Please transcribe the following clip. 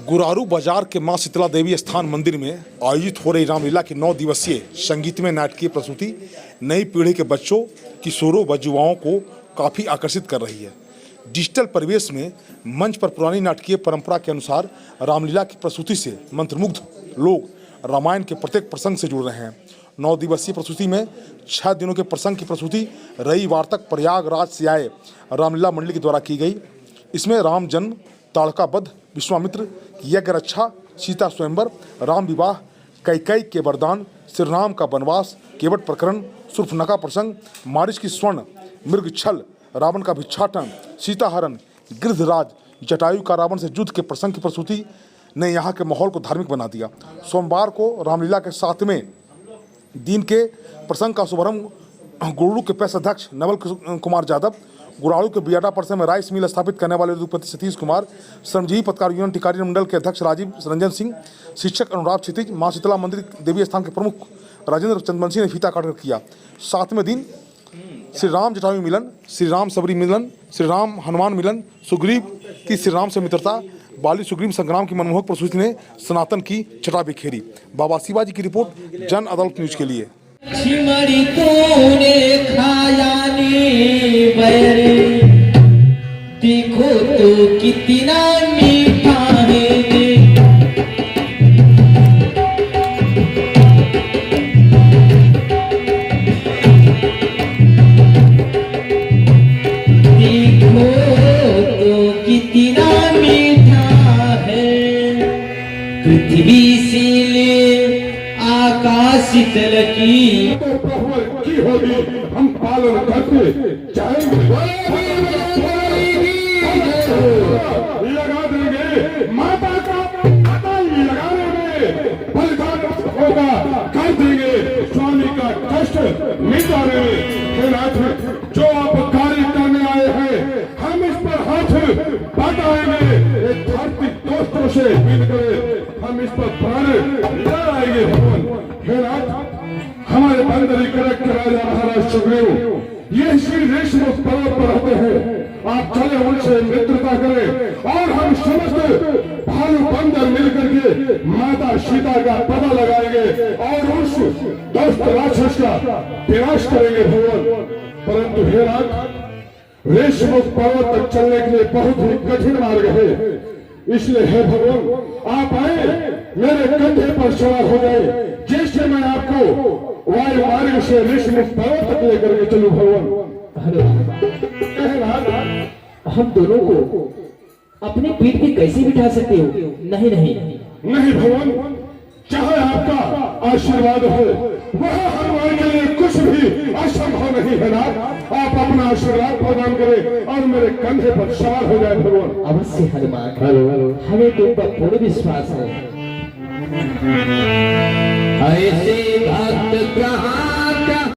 गुरारू बाजार के मां शीतला देवी स्थान मंदिर में आयोजित हो रही रामलीला की 9 दिवसीय संगीतमय नाटकीय प्रस्तुति नई पीढ़ी के बच्चों, किशोरों व युवाओं को काफ़ी आकर्षित कर रही है। डिजिटल परिवेश में मंच पर पुरानी नाटकीय परंपरा के अनुसार रामलीला की प्रस्तुति से मंत्रमुग्ध लोग रामायण के प्रत्येक प्रसंग से जुड़ रहे हैं। 9 दिवसीय प्रस्तुति में 6 दिनों के प्रसंग की प्रस्तुति रविवार तक प्रयागराज से आए रामलीला मंडली के द्वारा की गई। इसमें राम जन्म, ताड़का वध, विश्वामित्र की यज्ञ रक्षा, सीता स्वयंवर, राम विवाह, कैकेयी के वरदान, श्री राम का वनवास, केवट प्रकरण, शूर्पणखा प्रसंग, मारीच की स्वर्ण, मृग छल, रावण का भिक्षाटन, सीताहरण, गिरधराज, जटायु का रावण से युद्ध के प्रसंग की प्रस्तुति ने यहाँ के माहौल को धार्मिक बना दिया। सोमवार को रामलीला के 7वें दिन के प्रसंग का शुभारंभ गुरुड़ू के पैस अध्यक्ष नवल कुमार यादव, गुराड़ू के बियाडा परिसर में राइस मिल स्थापित करने वाले उद्योगपति सतीश कुमार, श्रमजीवी पत्रकार यूनियन टिकारी मंडल के अध्यक्ष राजीव रंजन सिंह, शिक्षक अनुराग क्षितिज, मां शीतला मंदिर देवी स्थान के प्रमुख राजेंद्र चंदवंशी ने फीता काटकर किया। 7वें दिन श्री राम जटायु मिलन, श्री राम सबरी मिलन, श्री राम हनुमान मिलन, सुग्रीव की श्री राम से मित्रता, बाली सुग्रीव संग्राम की मनमोहक प्रस्तुति ने सनातन की छटा बिखेरी। बाबा शिवाजी की रिपोर्ट, जन अदालत न्यूज के लिए। छिमड़ी तूने खाया नी बैरी, देखो तो कितना मीठा है। देखो तो कितना मीठा है। पृथ्वी से ले आकाश तलकी की होगी हम पालन करते जाएंगे, लगा देंगे माता का पता लगा देंगे, बलिदान होगा कर देंगे, स्वामी का कष्ट मिटा देंगे। जो आप कार्य करने आए हैं हम इस पर हाथ बढ़ाएंगे, एक धरती दोस्तों से मिलकर हम इस पर प्राण लड़ाएंगे। भगवान हमारे बंदरी करक के राजा महाराज सुग्रीव ये श्री रेशम पर्वत पर रहते हैं। आप चले उनसे मित्रता करें और हम समस्त भालू बंदर मिलकर के माता सीता का पता लगाएंगे और उस दुष्ट राक्षस का विनाश करेंगे भगवान। परंतु हे राज, रेशम पर्वत तक चलने के लिए बहुत ही कठिन मार्ग है, इसलिए हे भगवान आप आए, मेरे कंधे पर सवार हो गए, जैसे मैं आपको वायु मार्ग से ऋषि पर्वत तक लेकर के चलूं। भगवान हम दोनों को अपनी पीठ पे कैसे बिठा सकते हो? नहीं नहीं नहीं भगवान, चाहे आपका आशीर्वाद हो वह हनुमान के लिए कुछ भी असंभव नहीं है ना। आप अपना आशीर्वाद प्रदान करें और मेरे कंधे पर सवार हो जाए भगवान। अवश्य हनुमान, हमें तुम पर पूर्ण विश्वास है। ऐसे भक्त कहाँ